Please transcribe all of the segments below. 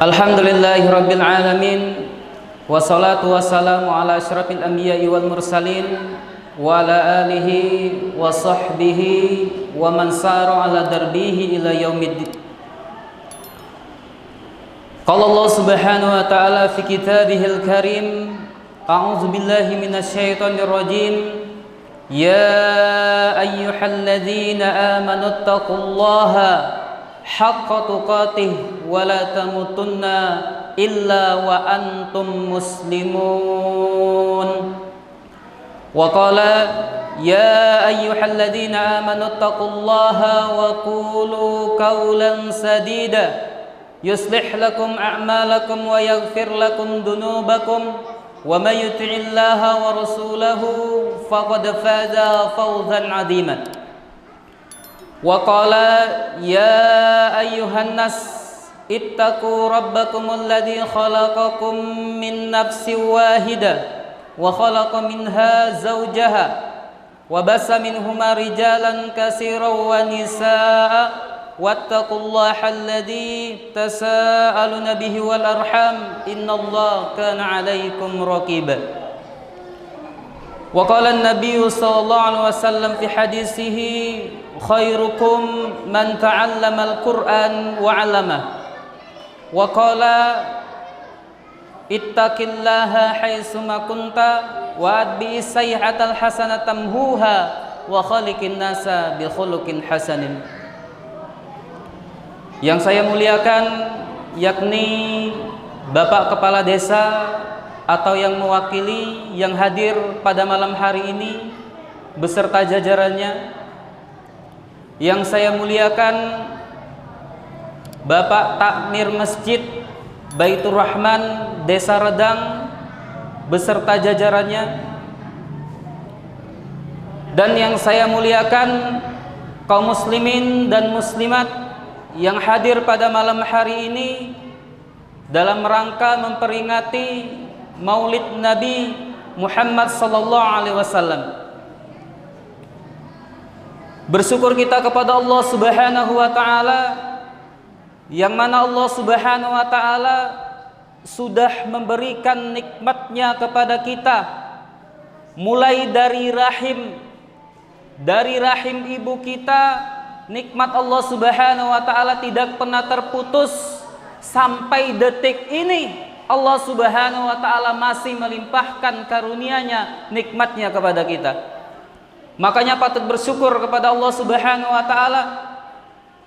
Alhamdulillahi Rabbil Alamin. Wassalatu wassalamu ala asyrafil anbiya'i wal mursalin wa ala alihi wa sahbihi wa man sara ala darbihi ila yaumiddin. Qala Allah subhanahu wa ta'ala fi kitabihil karim, a'udzu billahi minasy syaithanir rajim. Ya ayyuhalladzina amanu taqullaha haqqa tuqatih wa la tamutunna illa wa antum muslimun. Wa qala ya ayyuhalladzina amanu taqullaha wa qulu qawlan sadida yuslih lakum a'malakum wa yaghfir lakum dunubakum wa may yuti'illaha wa rasulahu faqad faza fawzan 'aziman. Wa qala ya ayyuhan nas ittaqu rabbakumul ladzi khalaqakum min nafsin wahidah wa khalaqa minha zawjaha wa bassa minhuma rijalan katsiran wa nisaa wattaqullaha alladzi tasaaluna bihi wal arham innallaha kana 'alaikum raqiba. Wa qala an-nabiy sallallahu alaihi wasallam fi hadisihi khairukum man ta'allama al-Qur'an wa 'allama. Wa qala ittaqillaha haitsuma kunta wa adbi sayyi'atal hasanata tamhuha wa khaliqin nasa bi khuluqin hasanin. Yang saya muliakan yakni Bapak Kepala Desa atau yang mewakili yang hadir pada malam hari ini beserta jajarannya. Yang saya muliakan Bapak Takmir Masjid Baitur Rahman Desa Redang beserta jajarannya. Dan yang saya muliakan kaum muslimin dan muslimat yang hadir pada malam hari ini dalam rangka memperingati Maulid Nabi Muhammad sallallahu alaihi wasallam. Bersyukur kita kepada Allah Subhanahu wa taala yang mana Allah Subhanahu wa taala sudah memberikan nikmatnya kepada kita mulai dari rahim ibu kita. Nikmat Allah Subhanahu wa taala tidak pernah terputus sampai detik ini. Allah Subhanahu wa taala masih melimpahkan karunia-Nya, nikmatnya kepada kita. Makanya patut bersyukur kepada Allah Subhanahu wa taala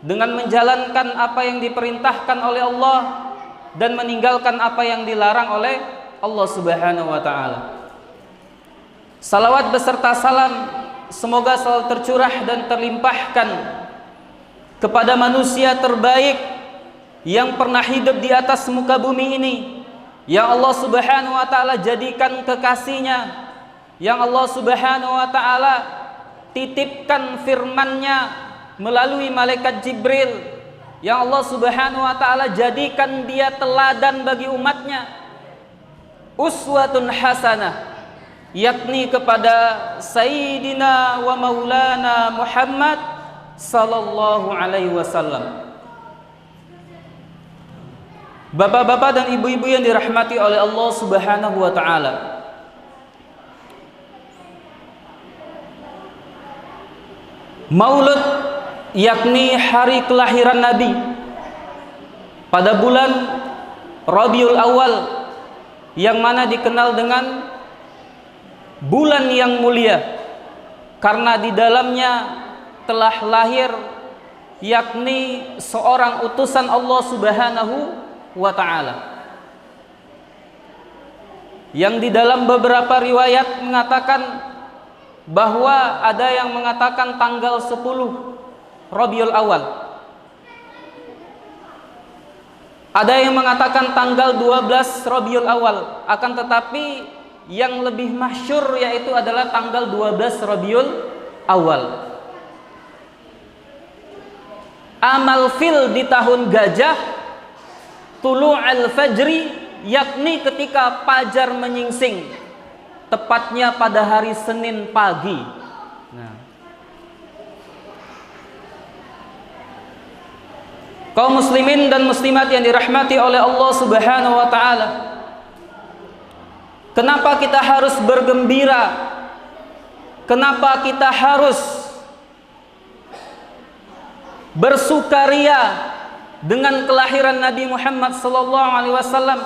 dengan menjalankan apa yang diperintahkan oleh Allah dan meninggalkan apa yang dilarang oleh Allah Subhanahu wa taala. Salawat beserta salam semoga selalu tercurah dan terlimpahkan kepada manusia terbaik yang pernah hidup di atas muka bumi ini, yang Allah Subhanahu wa taala jadikan kekasihnya, yang Allah Subhanahu wa taala titipkan firman-Nya melalui malaikat Jibril, yang Allah Subhanahu wa taala jadikan dia teladan bagi umatnya, uswatun hasanah, yakni kepada Sayyidina wa Maulana Muhammad sallallahu alaihi wasallam. Bapak-bapak dan ibu-ibu yang dirahmati oleh Allah Subhanahu wa taala, Maulud yakni hari kelahiran Nabi pada bulan Rabiul Awal, yang mana dikenal dengan bulan yang mulia karena di dalamnya telah lahir yakni seorang utusan Allah Subhanahu wa taala, yang di dalam beberapa riwayat mengatakan bahwa ada yang mengatakan tanggal 10 Rabiul Awal, ada yang mengatakan tanggal 12 Rabiul Awal, akan tetapi yang lebih masyhur yaitu adalah tanggal 12 Rabiul Awal. Amal fil di tahun gajah, tulu'al fajri yakni ketika fajar menyingsing, tepatnya pada hari Senin pagi. Nah, Kaum muslimin dan muslimat yang dirahmati oleh Allah Subhanahu wa taala. Kenapa kita harus bergembira? Kenapa kita harus bersukaria dengan kelahiran Nabi Muhammad sallallahu alaihi wasallam?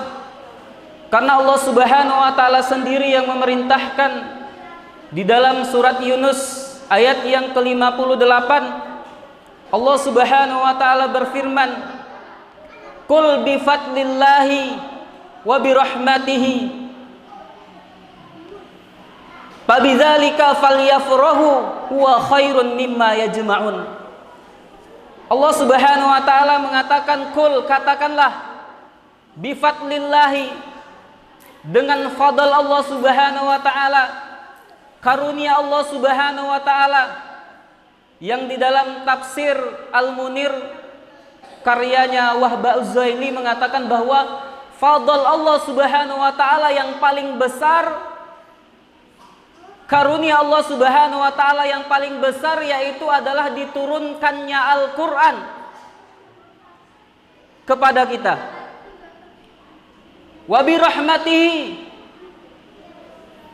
Karena Allah Subhanahu wa taala sendiri yang memerintahkan di dalam surat Yunus ayat yang ke-58. Allah Subhanahu wa taala berfirman, "Qul bi fadlillahi wa bi rahmatihi fabidzalika falyafrahu huwa khairun mimma yajma'un." Allah Subhanahu wa taala mengatakan, "Qul," katakanlah, "bi fadlillahi," dengan fadl Allah Subhanahu wa taala, karunia Allah Subhanahu wa taala, yang di dalam tafsir Al-Munir karyanya Wahbah Az-Zaili mengatakan bahwa fadl Allah Subhanahu wa taala yang paling besar, karunia Allah Subhanahu wa taala yang paling besar, yaitu adalah diturunkannya Al-Qur'an kepada kita. Wa bi rahmatihi,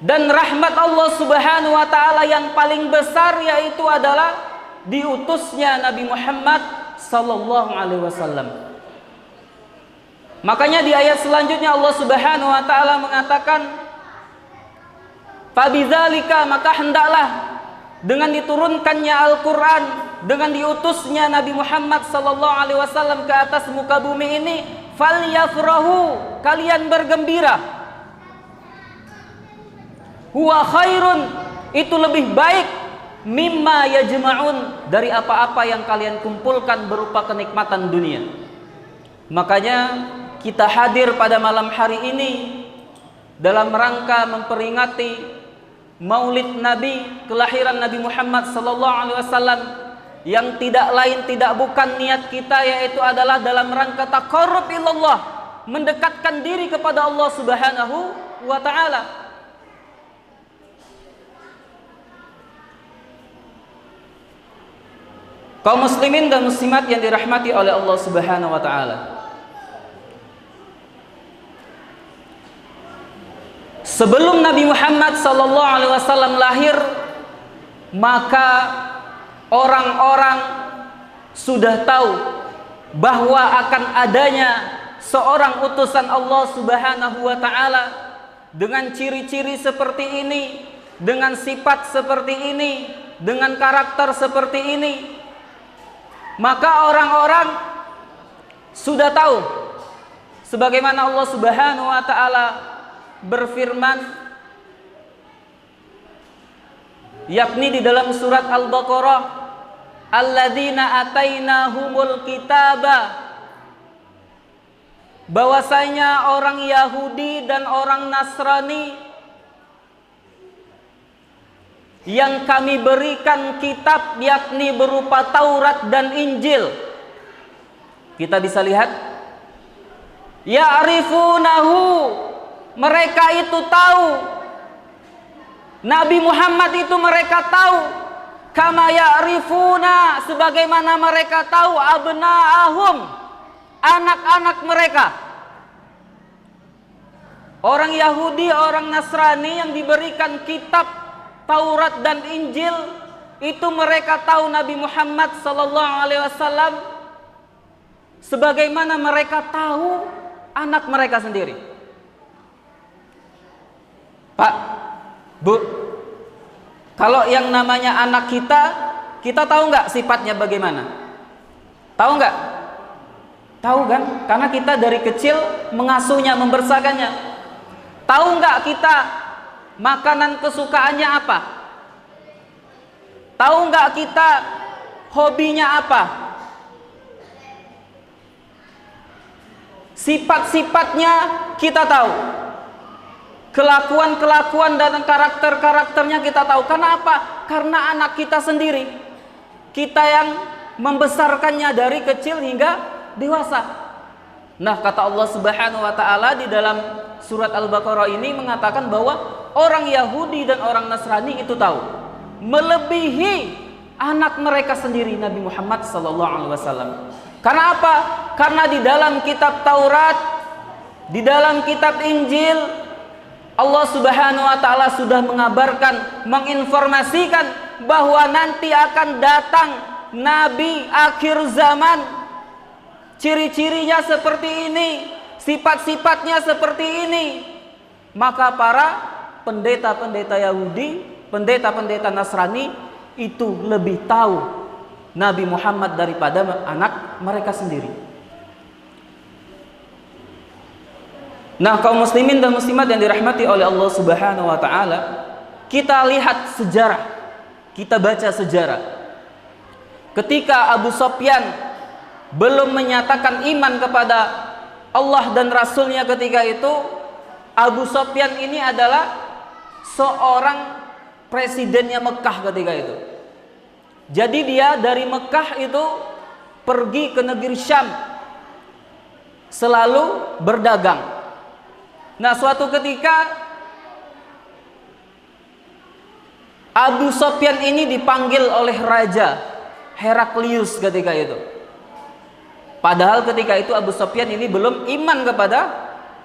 dan rahmat Allah Subhanahu wa taala yang paling besar yaitu adalah diutusnya Nabi Muhammad sallallahu alaihi wasallam. Makanya di ayat selanjutnya Allah Subhanahu wa taala mengatakan, "Fabidzalika," maka hendaklah dengan diturunkannya Al-Qur'an, dengan diutusnya Nabi Muhammad sallallahu alaihi wasallam ke atas muka bumi ini, falyafrahu, kalian bergembira. Huwa khairun, itu lebih baik, mimma yajma'un, dari apa-apa yang kalian kumpulkan berupa kenikmatan dunia. Makanya kita hadir pada malam hari ini dalam rangka memperingati Maulid Nabi, kelahiran Nabi Muhammad sallallahu alaihi wasallam, yang tidak lain tidak bukan niat kita yaitu adalah dalam rangka taqarrub ilallah, mendekatkan diri kepada Allah Subhanahu wa taala. Kaum muslimin dan muslimat yang dirahmati oleh Allah Subhanahu wa taala. Sebelum Nabi Muhammad sallallahu alaihi wasallam lahir, maka orang-orang sudah tahu bahwa akan adanya seorang utusan Allah Subhanahu wa taala dengan ciri-ciri seperti ini, dengan sifat seperti ini, dengan karakter seperti ini. Maka orang-orang sudah tahu, sebagaimana Allah Subhanahu wa taala berfirman, yakni di dalam surat Al-Baqarah, alladzina atainahumul kitaba, bahwasanya orang Yahudi dan orang Nasrani yang kami berikan kitab, yakni berupa Taurat dan Injil. Kita bisa lihat, ya'rifunahu, mereka itu tahu, Nabi Muhammad itu mereka tahu, kama ya'rifuna, sebagaimana mereka tahu abna'ahum, anak-anak mereka. Orang Yahudi, orang Nasrani yang diberikan kitab Taurat dan Injil, itu mereka tahu Nabi Muhammad sallallahu alaihi wasallam sebagaimana mereka tahu anak mereka sendiri. Pak, Bu, kalau yang namanya anak kita tahu nggak sifatnya bagaimana? Tahu nggak? Tahu kan? Karena kita dari kecil mengasuhnya, membesarkannya. Tahu nggak kita makanan kesukaannya apa? Tahu nggak kita hobinya apa? Sifat-sifatnya kita tahu. Kelakuan-kelakuan dan karakter-karakternya kita tahu. Karena apa? Karena anak kita sendiri. Kita yang membesarkannya dari kecil hingga dewasa. Nah, kata Allah Subhanahu wa taala di dalam surat Al-Baqarah ini mengatakan bahwa orang Yahudi dan orang Nasrani itu tahu, melebihi anak mereka sendiri, Nabi Muhammad SAW. Karena apa? Karena di dalam kitab Taurat, di dalam kitab Injil, Allah Subhanahu wa taala sudah mengabarkan, menginformasikan bahwa nanti akan datang nabi akhir zaman. Ciri-cirinya seperti ini, sifat-sifatnya seperti ini. Maka para pendeta-pendeta Yahudi, pendeta-pendeta Nasrani itu lebih tahu Nabi Muhammad daripada anak mereka sendiri. Nah, kaum muslimin dan muslimat yang dirahmati oleh Allah Subhanahu wa taala, kita lihat sejarah, kita baca sejarah. Ketika Abu Sufyan belum menyatakan iman kepada Allah dan Rasulnya ketika itu, Abu Sufyan ini adalah seorang presidennya Mekah ketika itu. Jadi dia dari Mekah itu pergi ke negeri Syam, selalu berdagang. Nah, suatu ketika Abu Sufyan ini dipanggil oleh Raja Heraklius ketika itu. Padahal ketika itu Abu Sufyan ini belum iman kepada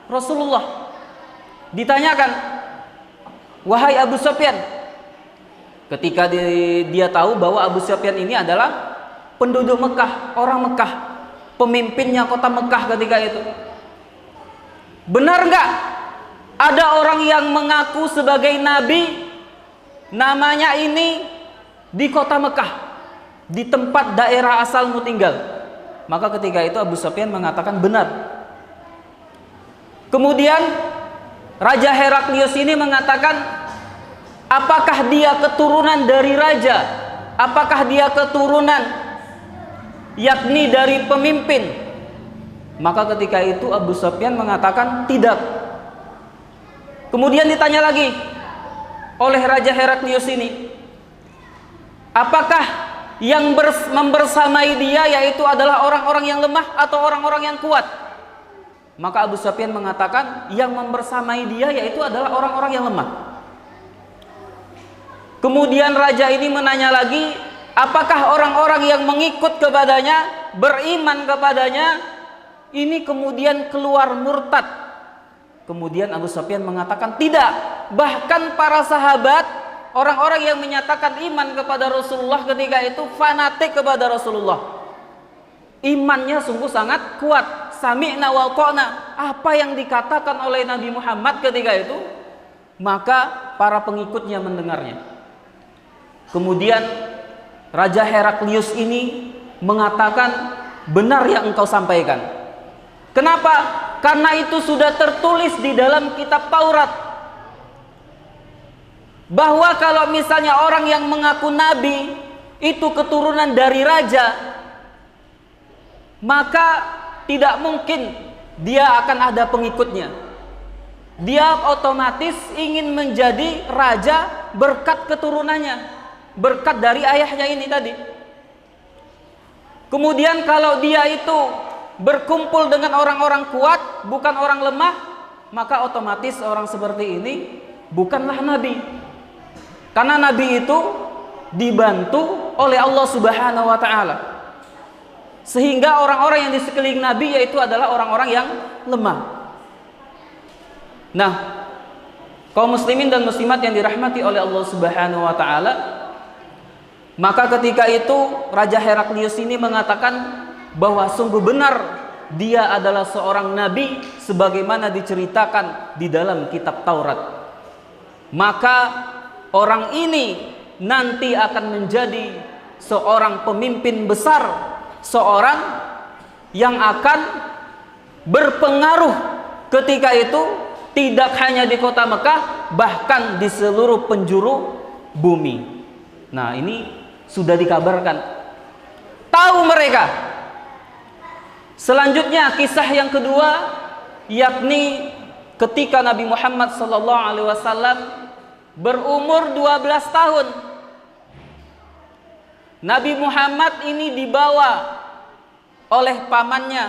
Rasulullah. Ditanyakan, wahai Abu Sufyan, ketika dia tahu bahwa Abu Sufyan ini adalah penduduk Mekah, orang Mekah, pemimpinnya kota Mekah ketika itu. Benar nggak ada orang yang mengaku sebagai nabi, namanya ini di kota Mekah, di tempat daerah asalmu tinggal? Maka ketika itu Abu Sufyan mengatakan benar. Kemudian Raja Heraklius ini mengatakan, apakah dia keturunan dari raja? Apakah dia keturunan yakni dari pemimpin? Maka ketika itu Abu Sufyan mengatakan tidak. Kemudian ditanya lagi oleh Raja Heraklius ini, apakah yang membersamai dia yaitu adalah orang-orang yang lemah atau orang-orang yang kuat? Maka Abu Sufyan mengatakan yang membersamai dia yaitu adalah orang-orang yang lemah. Kemudian raja ini menanya lagi, apakah orang-orang yang mengikut kepadanya, beriman kepadanya, ini kemudian keluar murtad? Kemudian Abu Sufyan mengatakan tidak. Bahkan para sahabat, orang-orang yang menyatakan iman kepada Rasulullah ketika itu fanatik kepada Rasulullah. Imannya sungguh sangat kuat. Sami'na wa ata'na. Apa yang dikatakan oleh Nabi Muhammad ketika itu, maka para pengikutnya mendengarnya. Kemudian Raja Heraklius ini mengatakan, benar yang engkau sampaikan. Kenapa? Karena itu sudah tertulis di dalam kitab Taurat, bahwa kalau misalnya orang yang mengaku nabi itu keturunan dari raja, maka tidak mungkin dia akan ada pengikutnya. Dia otomatis ingin menjadi raja berkat keturunannya, berkat dari ayahnya ini tadi. Kemudian kalau dia itu berkumpul dengan orang-orang kuat, bukan orang lemah, maka otomatis orang seperti ini bukanlah nabi. Karena nabi itu dibantu oleh Allah Subhanahu wa taala. Sehingga orang-orang yang di sekeliling nabi yaitu adalah orang-orang yang lemah. Nah, kaum muslimin dan muslimat yang dirahmati oleh Allah Subhanahu wa taala, maka ketika itu Raja Heraklius ini mengatakan bahwa sungguh benar dia adalah seorang nabi sebagaimana diceritakan di dalam kitab Taurat. Maka orang ini nanti akan menjadi seorang pemimpin besar, seorang yang akan berpengaruh ketika itu tidak hanya di kota Mekah, bahkan di seluruh penjuru bumi. Nah, ini sudah dikabarkan. Tahu mereka. Selanjutnya kisah yang kedua, yakni ketika Nabi Muhammad SAW berumur 12 tahun. Nabi Muhammad ini dibawa oleh pamannya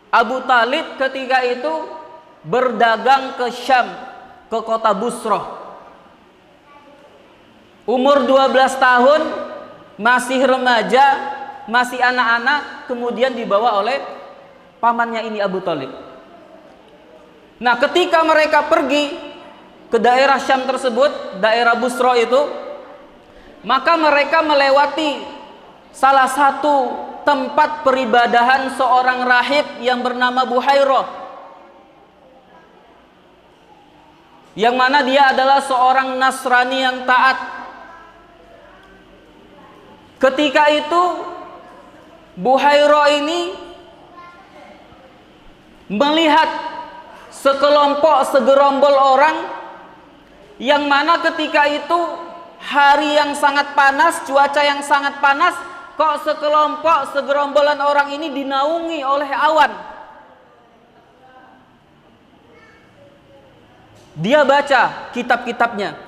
Abu Talib ketika itu berdagang ke Syam, ke kota Busrah. umur 12 tahun, masih remaja, masih anak-anak, kemudian dibawa oleh pamannya ini Abu Thalib. Nah, ketika mereka pergi ke daerah Syam tersebut, daerah Busra itu, maka mereka melewati salah satu tempat peribadahan seorang rahib yang bernama Buhairah, yang mana dia adalah seorang Nasrani yang taat. Ketika itu Buhairah ini melihat segerombol orang, yang mana ketika itu hari yang sangat panas, cuaca yang sangat panas, kok segerombolan orang ini dinaungi oleh awan. Dia baca kitab-kitabnya,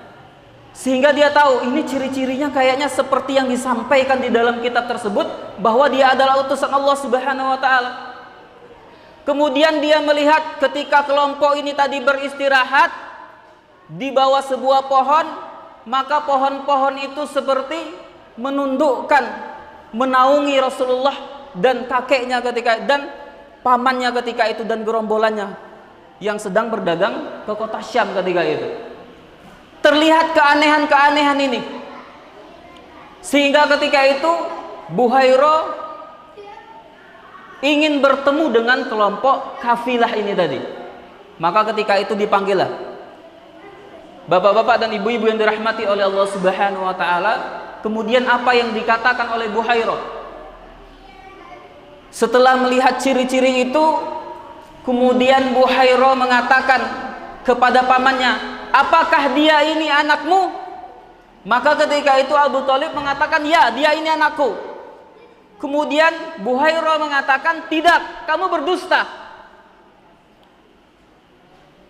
sehingga dia tahu ini ciri-cirinya kayaknya seperti yang disampaikan di dalam kitab tersebut, bahwa dia adalah utusan Allah Subhanahu wa ta'ala. Kemudian dia melihat ketika kelompok ini tadi beristirahat di bawah sebuah pohon, maka pohon-pohon itu seperti menundukkan, menaungi Rasulullah dan kakeknya ketika, dan pamannya ketika itu, dan gerombolannya yang sedang berdagang ke kota Syam ketika itu. Terlihat keanehan-keanehan ini, sehingga ketika itu Buhairah ingin bertemu dengan kelompok kafilah ini tadi. Maka ketika itu dipanggillah bapak-bapak dan ibu-ibu yang dirahmati oleh Allah Subhanahu wa ta'ala. Kemudian apa yang dikatakan oleh Buhairah setelah melihat ciri-ciri itu, kemudian Buhairah mengatakan kepada pamannya, apakah dia ini anakmu? Maka ketika itu Abu Thalib mengatakan, ya, dia ini anakku. Kemudian Buhairah mengatakan, tidak, kamu berdusta.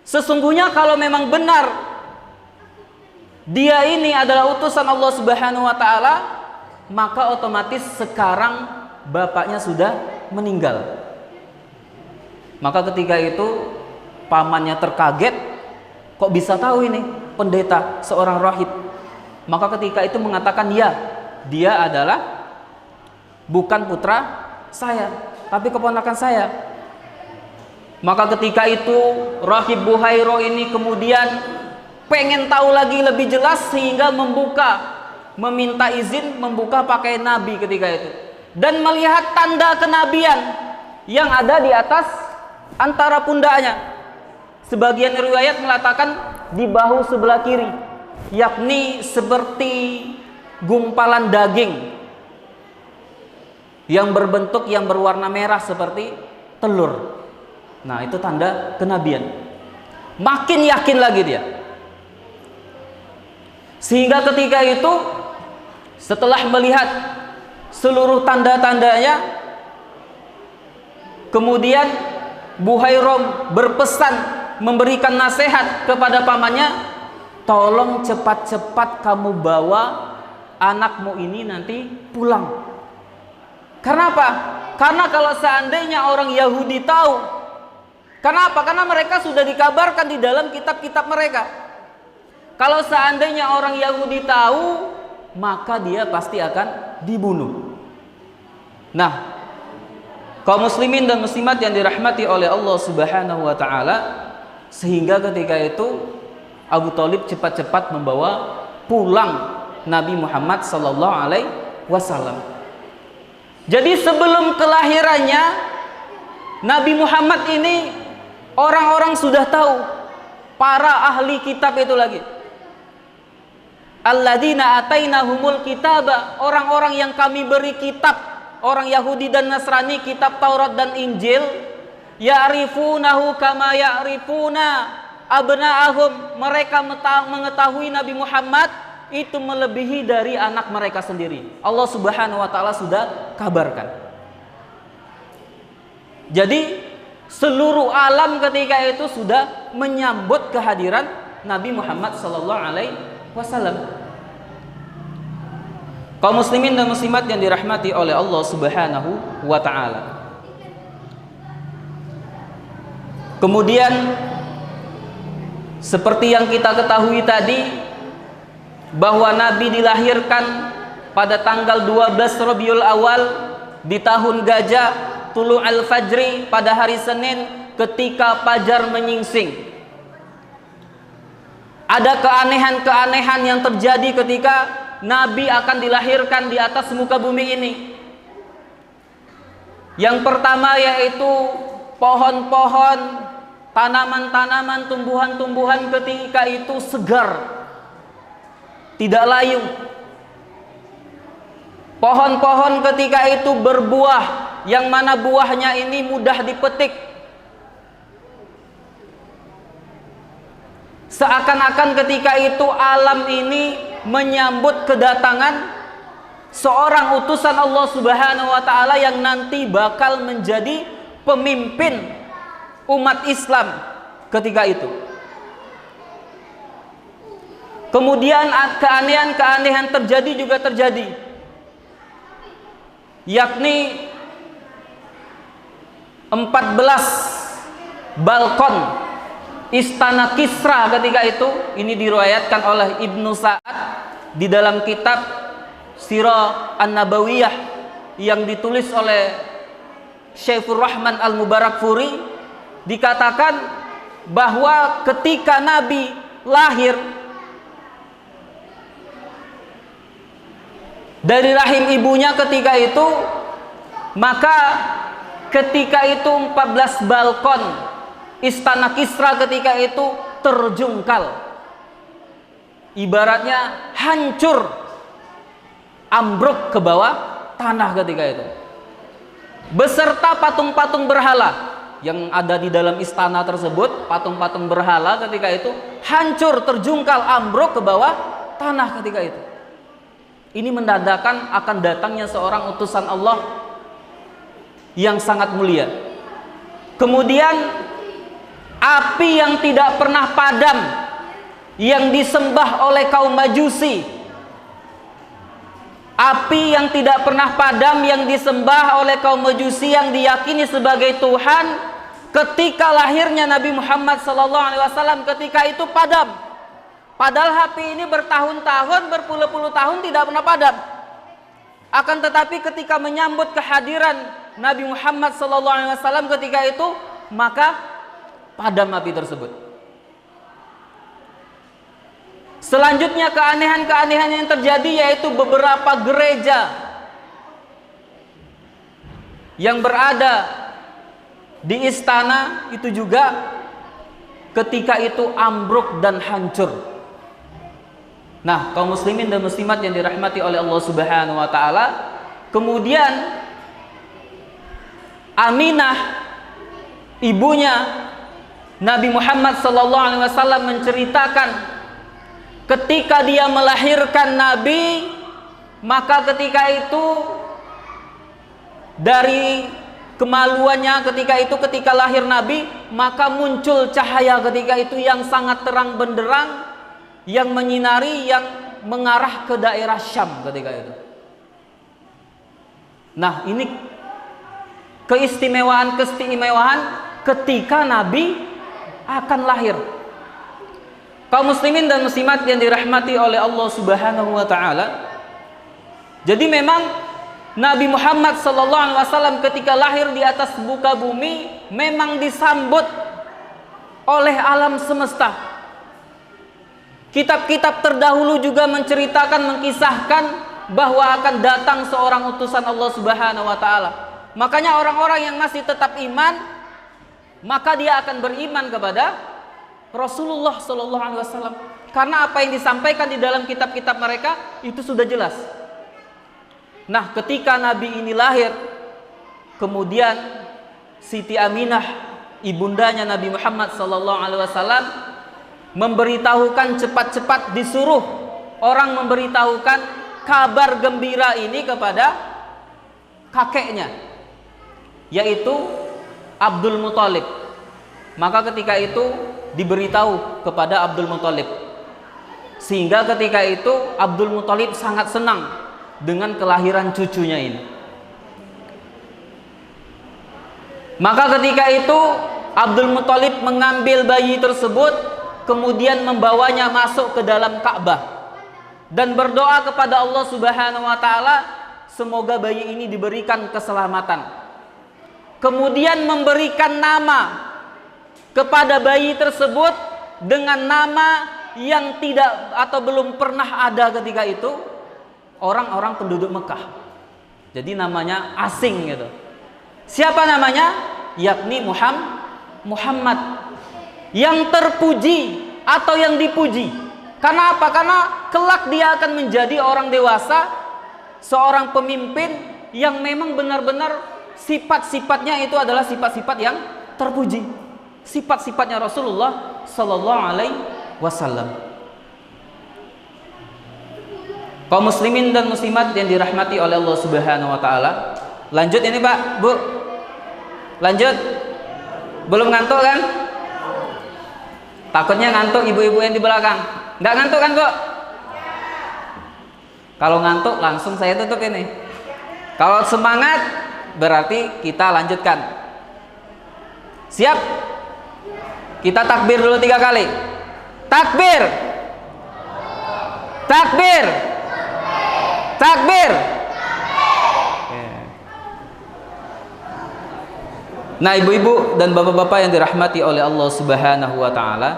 Sesungguhnya kalau memang benar dia ini adalah utusan Allah Subhanahu wa ta'ala, maka otomatis sekarang bapaknya sudah meninggal. Maka ketika itu pamannya terkaget, kok bisa tahu ini pendeta, seorang rahib. Maka ketika itu mengatakan, ya, dia adalah bukan putra saya, tapi keponakan saya. Maka ketika itu rahib Buhairah ini kemudian pengen tahu lagi lebih jelas, sehingga meminta izin membuka pakaian Nabi ketika itu, dan melihat tanda kenabian yang ada di atas antara pundaknya. Sebagian riwayat mengatakan di bahu sebelah kiri, yakni seperti gumpalan daging yang berbentuk, yang berwarna merah seperti telur. Nah, itu tanda kenabian. Makin yakin lagi dia, sehingga ketika itu setelah melihat seluruh tanda-tandanya, kemudian Buhairah berpesan, memberikan nasihat kepada pamannya, tolong cepat-cepat kamu bawa anakmu ini nanti pulang. Karena apa? Karena kalau seandainya orang Yahudi tahu, kenapa? Karena mereka sudah dikabarkan di dalam kitab-kitab mereka. Kalau seandainya orang Yahudi tahu, maka dia pasti akan dibunuh. Nah, kaum muslimin dan muslimat yang dirahmati oleh Allah Subhanahu wa ta'ala, sehingga ketika itu Abu Thalib cepat-cepat membawa pulang Nabi Muhammad sallallahu alaihi wasallam. Jadi sebelum kelahirannya Nabi Muhammad ini, orang-orang sudah tahu, para ahli kitab itu lagi, alladzina atainahumul kitaba, orang-orang yang kami beri kitab, orang Yahudi dan Nasrani, kitab Taurat dan Injil, ya'rifunahu kama ya'rifuna abna'ahum, mereka mengetahui Nabi Muhammad itu melebihi dari anak mereka sendiri. Allah Subhanahu wa ta'ala sudah kabarkan. Jadi seluruh alam ketika itu sudah menyambut kehadiran Nabi Muhammad sallallahu alaihi wasallam. Kaum muslimin dan muslimat yang dirahmati oleh Allah Subhanahu wa ta'ala. Kemudian seperti yang kita ketahui tadi, bahwa Nabi dilahirkan pada tanggal 12 Rabiul Awal di tahun Gajah, tulu al-fajri pada hari Senin ketika fajar menyingsing. Ada keanehan-keanehan yang terjadi ketika Nabi akan dilahirkan di atas muka bumi ini. Yang pertama yaitu pohon-pohon, tanaman-tanaman, tumbuhan-tumbuhan ketika itu segar, tidak layu. Pohon-pohon ketika itu berbuah, yang mana buahnya ini mudah dipetik. Seakan-akan ketika itu alam ini menyambut kedatangan seorang utusan Allah Subhanahu wa taala yang nanti bakal menjadi pemimpin umat Islam ketika itu. Kemudian keanehan-keanehan terjadi juga terjadi, yakni 14 balkon istana Kisra ketika itu. Ini diriwayatkan oleh Ibnu Sa'ad di dalam kitab Sirah An-Nabawiyah yang ditulis oleh Syaifur Rahman Al-Mubarakfuri. Dikatakan bahwa ketika Nabi lahir dari rahim ibunya ketika itu, maka ketika itu 14 balkon istana Kisra ketika itu terjungkal, ibaratnya hancur, ambruk ke bawah tanah ketika itu, beserta patung-patung berhala yang ada di dalam istana tersebut. Patung-patung berhala ketika itu hancur, terjungkal, ambruk ke bawah tanah ketika itu. Ini menandakan akan datangnya seorang utusan Allah yang sangat mulia. Kemudian api yang tidak pernah padam yang disembah oleh kaum Majusi, api yang tidak pernah padam yang disembah oleh kaum Majusi yang diyakini sebagai Tuhan, ketika lahirnya Nabi Muhammad SAW ketika itu padam. Padahal api ini bertahun-tahun, berpuluh-puluh tahun tidak pernah padam. Akan tetapi ketika menyambut kehadiran Nabi Muhammad SAW ketika itu, maka padam api tersebut. Selanjutnya keanehan-keanehan yang terjadi yaitu beberapa gereja yang berada di istana itu juga ketika itu ambruk dan hancur. Nah, kaum muslimin dan muslimat yang dirahmati oleh Allah Subhanahu wa taala, kemudian Aminah, ibunya Nabi Muhammad SAW, menceritakan ketika dia melahirkan Nabi, maka ketika itu dari kemaluannya ketika lahir Nabi, maka muncul cahaya ketika itu yang sangat terang benderang, yang menyinari, yang mengarah ke daerah Syam ketika itu. Nah, ini keistimewaan ketika Nabi akan lahir. Kaum muslimin dan muslimat yang dirahmati oleh Allah Subhanahu wa taala. Jadi memang Nabi Muhammad SAW ketika lahir di atas muka bumi memang disambut oleh alam semesta. Kitab-kitab terdahulu juga menceritakan, mengkisahkan bahwa akan datang seorang utusan Allah Subhanahu wa taala. Makanya orang-orang yang masih tetap iman, maka dia akan beriman kepada Rasulullah SAW. Karena apa yang disampaikan di dalam kitab-kitab mereka itu sudah jelas. Nah, ketika Nabi ini lahir, kemudian Siti Aminah, ibundanya Nabi Muhammad SAW, memberitahukan, cepat-cepat disuruh orang memberitahukan kabar gembira ini kepada kakeknya, yaitu Abdul Muthalib. Maka ketika itu diberitahu kepada Abdul Muthalib, sehingga ketika itu Abdul Muthalib sangat senang dengan kelahiran cucunya ini. Maka ketika itu Abdul Muthalib mengambil bayi tersebut, kemudian membawanya masuk ke dalam Ka'bah. dan berdoa kepada Allah Subhanahu wa taala semoga bayi ini diberikan keselamatan. Kemudian memberikan nama kepada bayi tersebut dengan nama yang tidak atau belum pernah ada ketika itu orang-orang penduduk Mekah. Jadi namanya asing gitu. Siapa namanya? Yakni Muhammad, yang terpuji atau yang dipuji. Karena apa? Karena kelak dia akan menjadi orang dewasa, seorang pemimpin yang memang benar-benar sifat-sifatnya itu adalah sifat-sifat yang terpuji. Sifat-sifatnya Rasulullah sallallahu alaihi wasallam. Kaum muslimin dan muslimat yang dirahmati oleh Allah Subhanahu wa taala. Lanjut ini, Pak, Bu. Lanjut. Belum ngantuk kan? Takutnya ngantuk ibu-ibu yang di belakang. Enggak ngantuk kan, Bu? Kalau ngantuk langsung saya tutup ini. Kalau semangat berarti kita lanjutkan. Siap? Kita takbir dulu 3 kali. Takbir. Takbir. Takbir. Nah, ibu-ibu dan bapak-bapak yang dirahmati oleh Allah Subhanahu wa taala,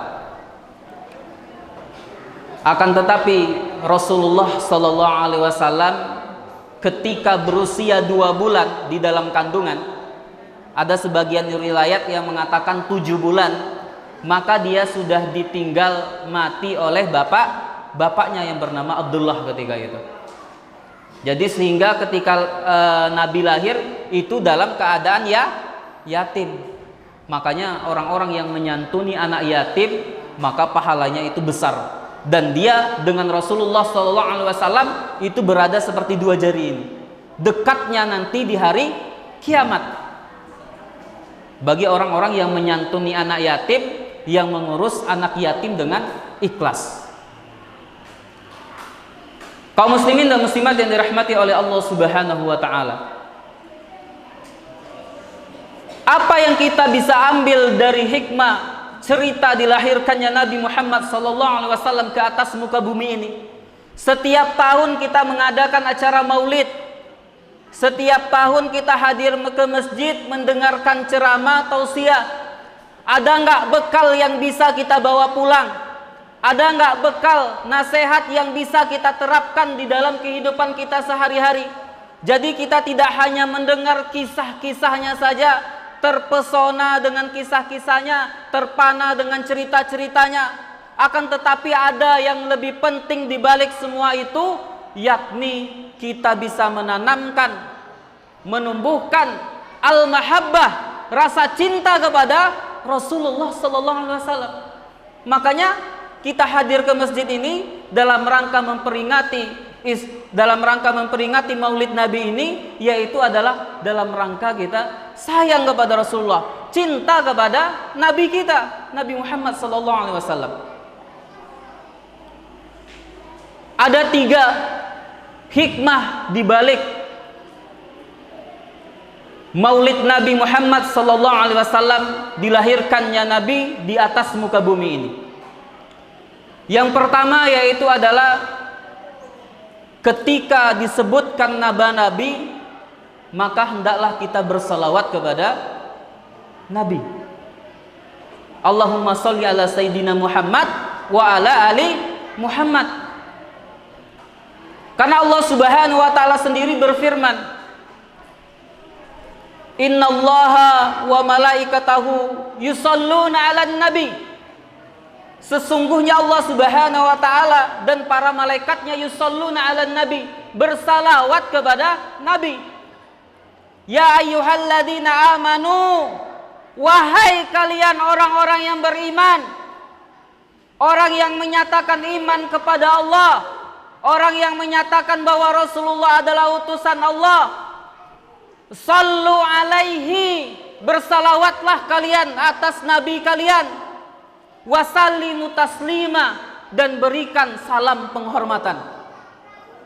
akan tetapi Rasulullah sallallahu alaihi wasallam ketika berusia 2 bulan di dalam kandungan, ada sebagian riwayat yang mengatakan 7 bulan, maka dia sudah ditinggal mati oleh bapaknya yang bernama Abdullah ketika itu. Jadi sehingga ketika Nabi lahir itu dalam keadaan yatim. Makanya orang-orang yang menyantuni anak yatim maka pahalanya itu besar. Dan dia dengan Rasulullah SAW itu berada seperti 2 jari ini. Dekatnya nanti di hari kiamat. Bagi orang-orang yang menyantuni anak yatim, yang mengurus anak yatim dengan ikhlas. Kaum muslimin dan muslimat yang dirahmati oleh Allah Subhanahu wa taala. Apa yang kita bisa ambil dari hikmah cerita dilahirkannya Nabi Muhammad SAW ke atas muka bumi ini? Setiap tahun kita mengadakan acara maulid. Setiap tahun kita hadir ke masjid mendengarkan ceramah tausiah. Ada nggak bekal yang bisa kita bawa pulang? Ada nggak bekal nasihat yang bisa kita terapkan di dalam kehidupan kita sehari-hari? Jadi kita tidak hanya mendengar kisah-kisahnya saja, terpesona dengan kisah-kisahnya, terpana dengan cerita-ceritanya. Akan tetapi ada yang lebih penting di balik semua itu, yakni kita bisa menanamkan, menumbuhkan al-mahabbah, rasa cinta kepada Rasulullah SAW. Makanya kita hadir ke masjid ini dalam rangka memperingati Maulid Nabi ini, yaitu adalah dalam rangka kita sayang kepada Rasulullah, cinta kepada Nabi kita, Nabi Muhammad SAW. Ada 3 hikmah di balik Maulid Nabi Muhammad SAW, dilahirkannya Nabi di atas muka bumi ini. Yang pertama yaitu adalah ketika disebutkan Nabi, maka hendaklah kita bersalawat kepada Nabi. Allahumma sholli ala Sayyidina Muhammad wa ala ali Muhammad. Karena Allah Subhanahu wa taala sendiri berfirman, Innallaha wa malaikatahu yusholluna 'alan nabi. Sesungguhnya Allah Subhanahu wa taala dan para malaikatnya yusholluna 'alan nabi, bersalawat kepada Nabi. Ya ayyuhalladzina amanu, wahai kalian orang-orang yang beriman, orang yang menyatakan iman kepada Allah, orang yang menyatakan bahwa Rasulullah adalah utusan Allah, sallu alaihi, bersalawatlah kalian atas Nabi kalian, wasallimu taslima, dan berikan salam penghormatan.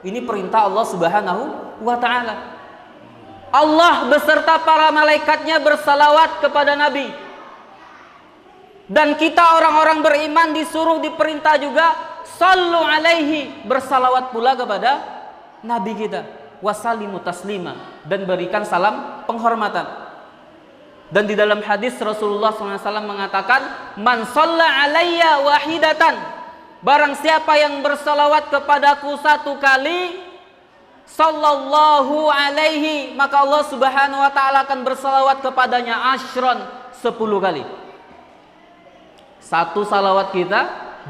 Ini perintah Allah Subhanahu wa ta'ala. Allah beserta para malaikatnya bersalawat kepada Nabi. Dan kita orang-orang beriman disuruh, diperintah juga sallu alaihi, bersalawat pula kepada Nabi kita, wasallimu taslima, dan berikan salam penghormatan. Dan di dalam hadis Rasulullah SAW mengatakan, man shalla alayya wahidatan, barang siapa yang bersalawat kepadaku satu kali, sallallahu alaihi, maka Allah Subhanahu wa ta'ala akan bersalawat kepadanya ashron, 10 kali. Satu salawat kita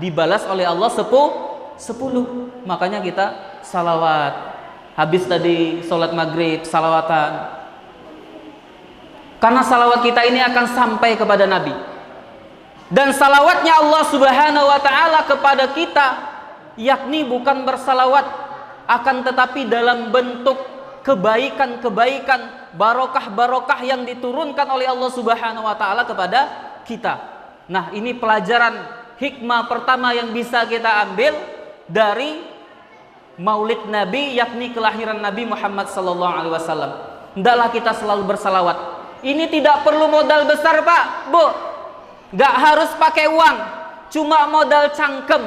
dibalas oleh Allah 10. Makanya kita salawat. Habis tadi sholat maghrib, salawatan. Karena salawat kita ini akan sampai kepada Nabi. Dan salawatnya Allah Subhanahu wa ta'ala kepada kita, yakni bukan bersalawat, akan tetapi dalam bentuk kebaikan-kebaikan, barokah-barokah yang diturunkan oleh Allah Subhanahu wa ta'ala kepada kita. Nah, ini pelajaran hikmah pertama yang bisa kita ambil dari Maulid Nabi, yakni kelahiran Nabi Muhammad SAW. Hendaklah kita selalu bersalawat. Ini tidak perlu modal besar, Pak, Bu. Gak harus pakai uang, cuma modal cangkem,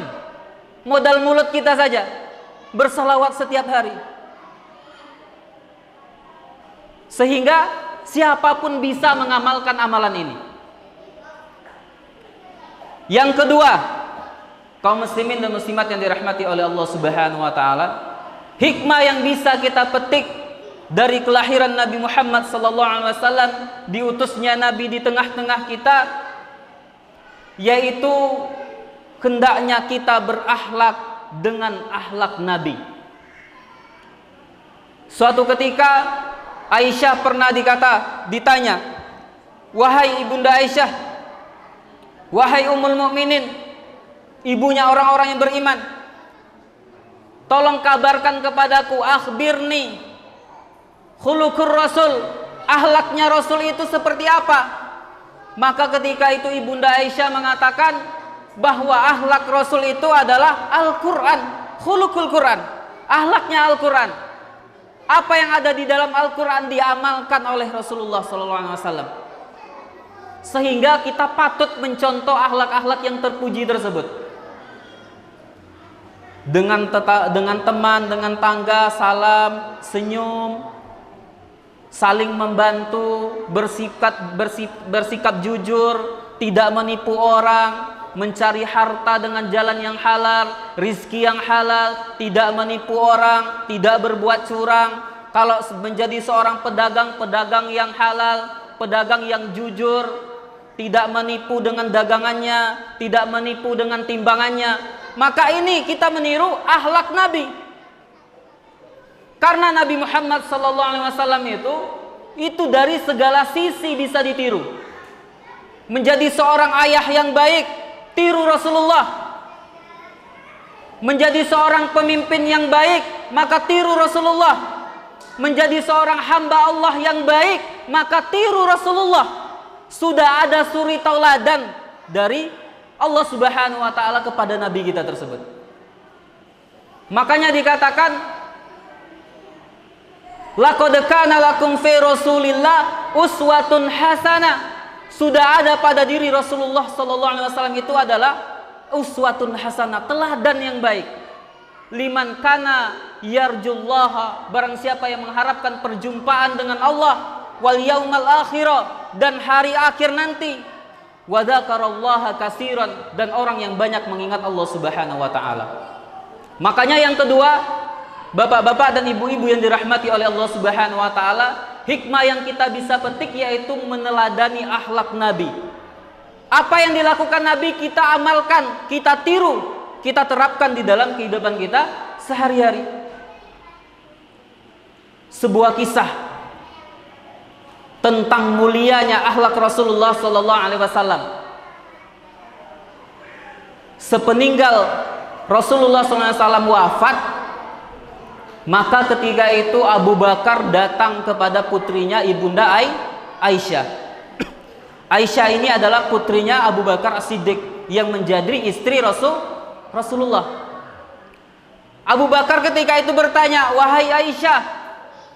modal mulut kita saja. Bersalawat setiap hari, sehingga siapapun bisa mengamalkan amalan ini. Yang kedua, kaum muslimin dan muslimat yang dirahmati oleh Allah Subhanahu wa ta'ala, hikmah yang bisa kita petik dari kelahiran Nabi Muhammad SAW, diutusnya Nabi di tengah-tengah kita, yaitu hendaknya kita berakhlak dengan akhlak Nabi. Suatu ketika Aisyah pernah ditanya, wahai ibunda Aisyah, wahai Ummul Mukminin, ibunya orang-orang yang beriman, tolong kabarkan kepadaku, akhbirni khuluqur Rasul, akhlaknya Rasul itu seperti apa? Maka ketika itu ibunda Aisyah mengatakan bahwa akhlak Rasul itu adalah Al-Quran, khuluqul Quran, akhlaknya Al-Quran. Apa yang ada di dalam Al-Quran diamalkan oleh Rasulullah SAW, sehingga kita patut mencontoh akhlak-akhlak yang terpuji tersebut. Dengan teman, dengan tangga, salam, senyum, saling membantu, bersikap jujur, tidak menipu orang, mencari harta dengan jalan yang halal, rizki yang halal, tidak menipu orang, tidak berbuat curang. Kalau menjadi seorang pedagang yang halal, pedagang yang jujur, tidak menipu dengan dagangannya, tidak menipu dengan timbangannya, maka ini kita meniru akhlak Nabi. Karena Nabi Muhammad SAW itu dari segala sisi bisa ditiru. Menjadi seorang ayah yang baik, tiru Rasulullah. Menjadi seorang pemimpin yang baik, maka tiru Rasulullah. Menjadi seorang hamba Allah yang baik, maka tiru Rasulullah. Sudah ada suri tauladan dari Allah Subhanahu wa ta'ala kepada Nabi kita tersebut. Makanya dikatakan, laqad kana lakum fi Rasulillah uswatun hasanah. Sudah ada pada diri Rasulullah SAW itu adalah uswatun hasanah, teladan yang baik. Liman kana yarjullaha, barang siapa yang mengharapkan perjumpaan dengan Allah, wal yaumal akhirah, dan hari akhir nanti, wa dzakarallaha katsiran, dan orang yang banyak mengingat Allah Subhanahu wa taala. Makanya yang kedua, bapak-bapak dan ibu-ibu yang dirahmati oleh Allah Subhanahu wa taala, hikmah yang kita bisa petik yaitu meneladani akhlak Nabi. Apa yang dilakukan Nabi kita amalkan, kita tiru, kita terapkan di dalam kehidupan kita sehari-hari. Sebuah kisah tentang mulianya akhlak Rasulullah SAW. Sepeninggal Rasulullah SAW wafat, maka ketika itu Abu Bakar datang kepada putrinya ibunda Aisyah. Aisyah ini adalah putrinya Abu Bakar As-Siddiq yang menjadi istri Rasulullah. Abu Bakar ketika itu bertanya, wahai Aisyah,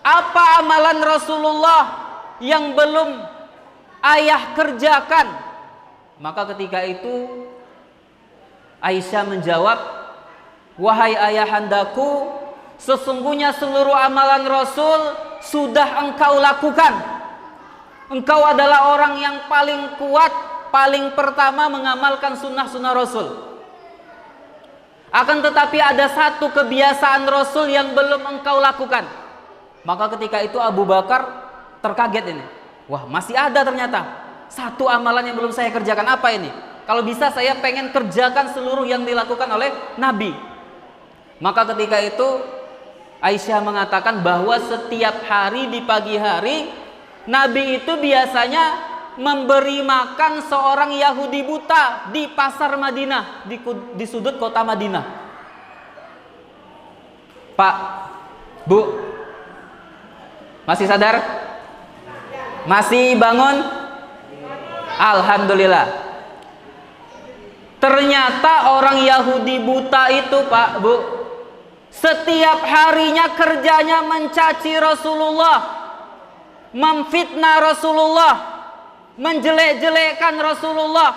apa amalan Rasulullah yang belum ayah kerjakan? Maka ketika itu Aisyah menjawab, "Wahai ayahandaku, sesungguhnya seluruh amalan Rasul sudah engkau lakukan. Engkau adalah orang yang paling kuat, paling pertama mengamalkan sunnah-sunnah Rasul. Akan tetapi ada satu kebiasaan Rasul yang belum engkau lakukan." Maka ketika itu Abu Bakar terkaget ini. Wah, masih ada ternyata satu amalan yang belum saya kerjakan. Apa ini? Kalau bisa saya pengen kerjakan seluruh yang dilakukan oleh Nabi. Maka ketika itu Aisyah mengatakan bahwa setiap hari di pagi hari Nabi itu biasanya memberi makan seorang Yahudi buta di pasar Madinah, di sudut kota Madinah. Pak, Bu, masih sadar? Masih bangun? Alhamdulillah. Ternyata orang Yahudi buta itu, Pak, Bu, setiap harinya kerjanya mencaci Rasulullah, memfitnah Rasulullah, menjelek-jelekkan Rasulullah.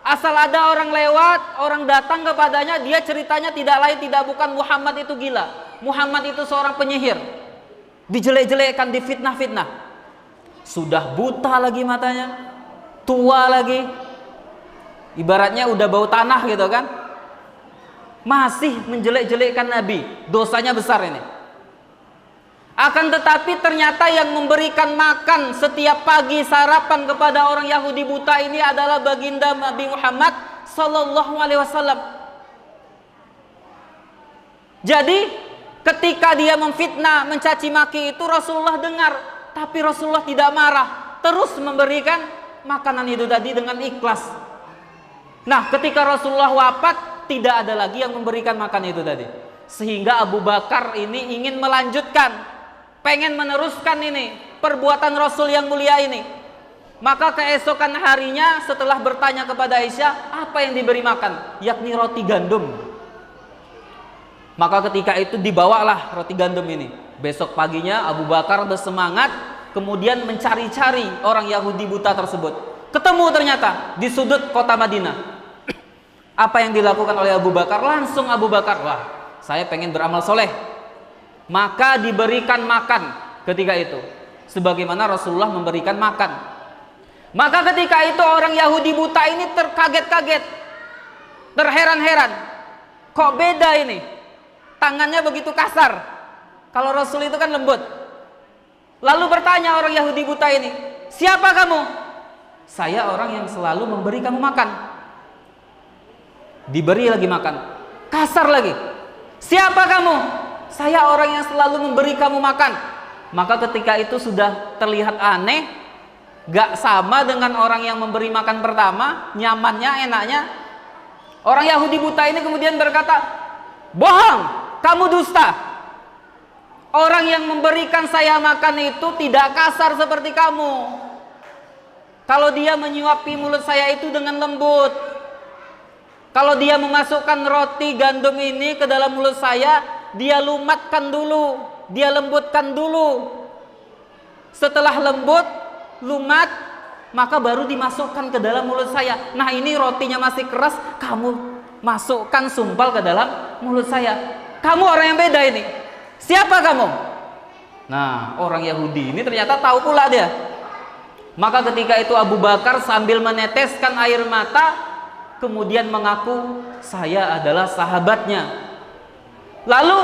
Asal ada orang lewat, orang datang kepadanya, dia ceritanya tidak lain tidak bukan Muhammad itu gila, Muhammad itu seorang penyihir. Dijelek-jelekkan, difitnah-fitnah. Sudah buta lagi matanya, tua lagi, ibaratnya udah bau tanah gitu kan, masih menjelek-jelekkan Nabi. Dosanya besar ini. Akan tetapi ternyata yang memberikan makan setiap pagi sarapan kepada orang Yahudi buta ini adalah baginda Nabi Muhammad Sallallahu Alaihi Wasallam. Jadi ketika dia memfitnah, mencaci maki itu Rasulullah dengar, tapi Rasulullah tidak marah, terus memberikan makanan itu tadi dengan ikhlas. Nah, ketika Rasulullah wafat, tidak ada lagi yang memberikan makan itu tadi. Sehingga Abu Bakar ini ingin melanjutkan, pengen meneruskan ini perbuatan Rasul yang mulia ini. Maka keesokan harinya setelah bertanya kepada Aisyah, apa yang diberi makan? Yakni roti gandum. Maka ketika itu dibawalah roti gandum ini. Besok paginya Abu Bakar bersemangat, kemudian mencari-cari orang Yahudi buta tersebut. Ketemu ternyata di sudut kota Madinah. Apa yang dilakukan oleh Abu Bakar? Langsung Abu Bakar, wah, saya pengen beramal soleh. Maka diberikan makan ketika itu, sebagaimana Rasulullah memberikan makan. Maka ketika itu orang Yahudi buta ini terkaget-kaget, terheran-heran. Kok beda ini? Tangannya begitu kasar. Kalau Rasul itu kan lembut. Lalu bertanya orang Yahudi buta ini, siapa kamu? Saya orang yang selalu memberi kamu makan. Diberi lagi makan, kasar lagi. Siapa kamu? Saya orang yang selalu memberi kamu makan. Maka ketika itu sudah terlihat aneh, gak sama dengan orang yang memberi makan pertama, nyamannya, enaknya. Orang Yahudi buta ini kemudian berkata, bohong, kamu dusta. Orang yang memberikan saya makan itu tidak kasar seperti kamu. Kalau dia menyuapi mulut saya itu dengan lembut. Kalau dia memasukkan roti gandum ini ke dalam mulut saya, dia lumatkan dulu, dia lembutkan dulu. Setelah lembut, lumat, maka baru dimasukkan ke dalam mulut saya. Nah, ini rotinya masih keras, kamu masukkan sumpal ke dalam mulut saya. Kamu orang yang beda ini. Siapa kamu? Nah, orang Yahudi ini ternyata tahu pula dia. Maka ketika itu Abu Bakar sambil meneteskan air mata, kemudian mengaku saya adalah sahabatnya. Lalu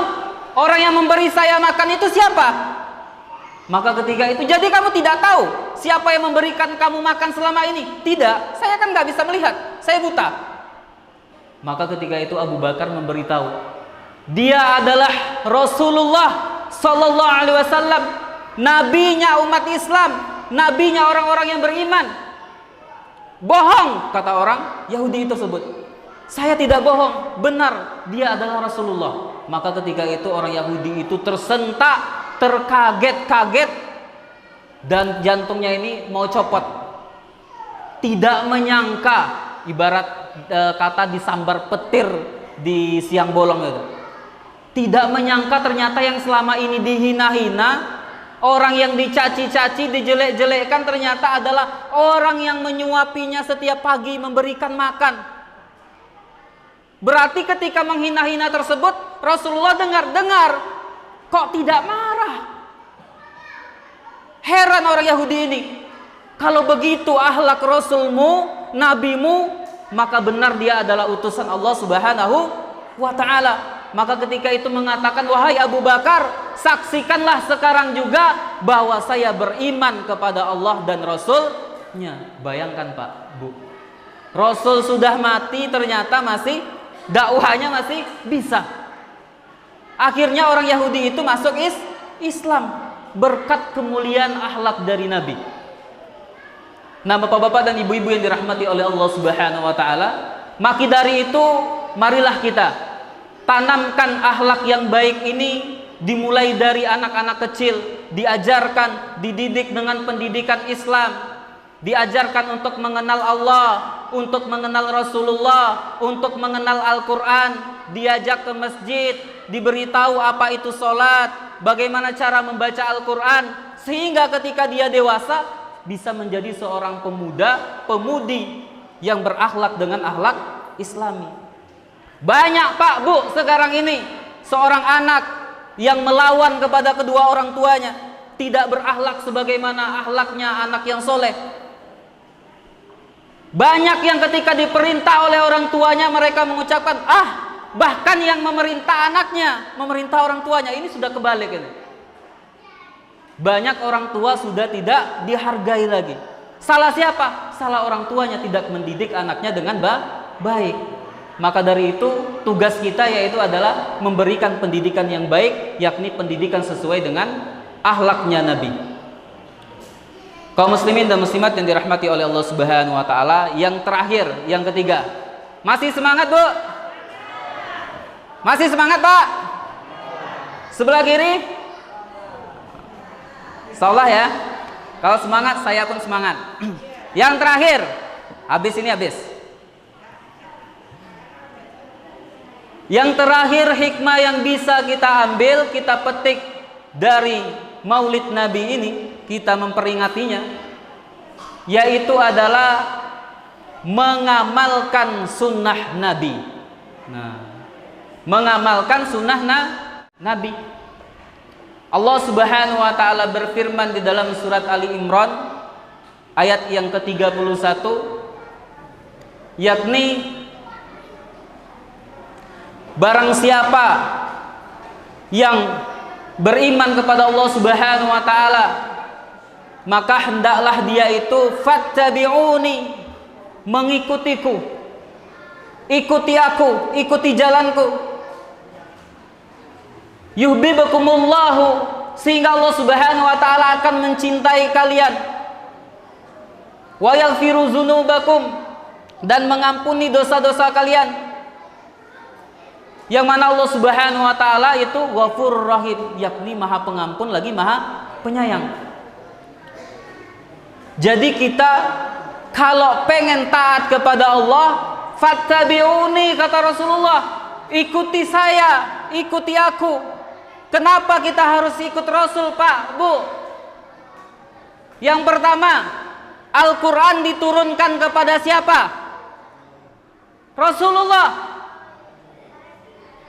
orang yang memberi saya makan itu siapa? Maka ketika itu, jadi kamu tidak tahu siapa yang memberikan kamu makan selama ini? Tidak, saya kan nggak bisa melihat, saya buta. Maka ketika itu Abu Bakar memberitahu, dia adalah Rasulullah Sallallahu Alaihi Wasallam, nabinya umat Islam, nabinya orang-orang yang beriman. Bohong, kata orang Yahudi tersebut. Saya tidak bohong, benar, dia adalah Rasulullah. Maka ketika itu orang Yahudi itu tersentak, terkaget-kaget, dan jantungnya ini mau copot. Tidak menyangka, ibarat kata disambar petir di siang bolong itu. Tidak menyangka ternyata yang selama ini dihina-hina, Orang yang dicaci-caci, dijelek-jelekkan ternyata adalah orang yang menyuapinya setiap pagi, memberikan makan. Berarti ketika menghina-hina tersebut, Rasulullah dengar-dengar, kok tidak marah? Heran orang Yahudi ini. Kalau begitu akhlak Rasulmu, Nabimu, maka benar dia adalah utusan Allah Subhanahu wa ta'ala. Maka ketika itu mengatakan, wahai Abu Bakar, saksikanlah sekarang juga bahwa saya beriman kepada Allah dan Rasulnya. Bayangkan Pak, Bu, Rasul sudah mati ternyata masih dakwahnya masih bisa. Akhirnya orang Yahudi itu masuk Islam berkat kemuliaan akhlak dari Nabi. Nah, bapak-bapak dan ibu-ibu yang dirahmati oleh Allah Subhanahu wa ta'ala, maka dari itu marilah kita tanamkan akhlak yang baik ini, dimulai dari anak-anak kecil, diajarkan, dididik dengan pendidikan Islam, diajarkan untuk mengenal Allah, untuk mengenal Rasulullah, untuk mengenal Al-Quran, diajak ke masjid, diberitahu apa itu sholat, bagaimana cara membaca Al-Quran, sehingga ketika dia dewasa bisa menjadi seorang pemuda, pemudi yang berakhlak dengan akhlak Islami. Banyak Pak, Bu, sekarang ini seorang anak yang melawan kepada kedua orang tuanya, tidak berakhlak sebagaimana akhlaknya anak yang soleh. Banyak yang ketika diperintah oleh orang tuanya mereka mengucapkan bahkan yang memerintah anaknya, memerintah orang tuanya. Ini sudah kebalik ini. Banyak orang tua sudah tidak dihargai lagi. Salah siapa? Salah orang tuanya, tidak mendidik anaknya dengan baik. Maka dari itu tugas kita yaitu adalah memberikan pendidikan yang baik, yakni pendidikan sesuai dengan akhlaknya Nabi. Kaum muslimin dan muslimat yang dirahmati oleh Allah Subhanahu wa ta'ala, yang terakhir, yang ketiga, masih semangat Bu? Masih semangat Pak? Sebelah kiri? Insyaallah ya. Kalau semangat, saya pun semangat. Yang terakhir, habis ini habis. Yang terakhir, hikmah yang bisa kita ambil, kita petik dari Maulid Nabi ini, kita memperingatinya, yaitu adalah mengamalkan sunnah Nabi. Nah, mengamalkan sunnah Nabi. Allah Subhanahu wa ta'ala berfirman di dalam surat Ali Imran ayat yang ke-31, yakni barang siapa yang beriman kepada Allah Subhanahu wa ta'ala, maka hendaklah dia itu fattabi'uni, mengikutiku, ikuti aku, ikuti jalanku. Yuhibbukumullahu, sehingga Allah Subhanahu wa ta'ala akan mencintai kalian. Wa yaghfiru dzunubakum, dan mengampuni dosa-dosa kalian. Yang mana Allah Subhanahu wa ta'ala itu Ghafurur Rahim, yakni maha pengampun lagi maha penyayang. Jadi kita kalau pengen taat kepada Allah, fattabi'uni, kata Rasulullah, ikuti saya, ikuti aku. Kenapa kita harus ikut Rasul Pak, Bu? Yang pertama, Al-Quran diturunkan kepada siapa? Rasulullah.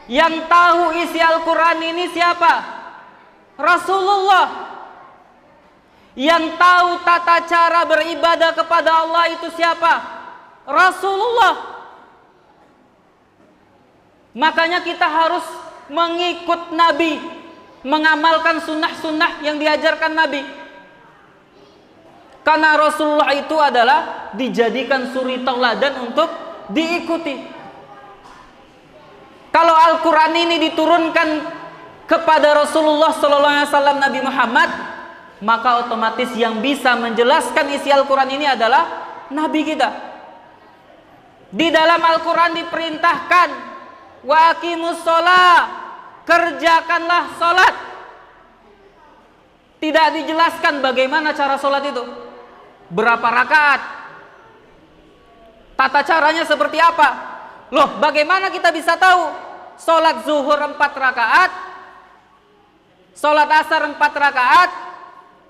Yang tahu isi Al-Quran ini siapa? Rasulullah. Yang tahu tata cara beribadah kepada Allah itu siapa? Rasulullah. Makanya kita harus mengikut Nabi, mengamalkan sunnah-sunnah yang diajarkan Nabi. Karena Rasulullah itu adalah dijadikan suri tauladan untuk diikuti. Kalau Al-Quran ini diturunkan kepada Rasulullah SAW, Nabi Muhammad, maka otomatis yang bisa menjelaskan isi Al-Quran ini adalah Nabi kita. Di dalam Al-Quran diperintahkan, wa aqimus sholah, kerjakanlah sholat. Tidak dijelaskan bagaimana cara sholat itu, berapa rakaat, tata caranya seperti apa. Loh, bagaimana kita bisa tahu sholat zuhur 4 rakaat, sholat asar 4 rakaat,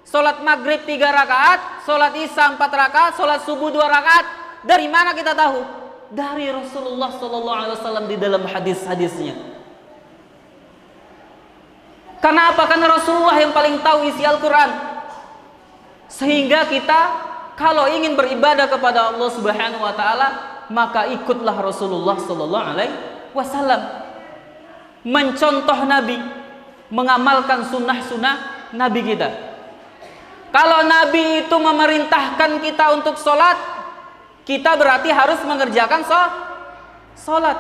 Sholat maghrib 3 rakaat, sholat isya 4 rakaat, sholat subuh 2 rakaat. Dari mana kita tahu? Dari Rasulullah SAW di dalam hadis-hadisnya. Karena apa? Karena Rasulullah yang paling tahu isi Al-Quran. Sehingga kita kalau ingin beribadah kepada Allah Subhanahu wa taala, maka ikutlah Rasulullah SAW. Mencontoh Nabi, mengamalkan sunnah-sunnah Nabi kita. Kalau Nabi itu memerintahkan kita untuk sholat, kita berarti harus mengerjakan sholat.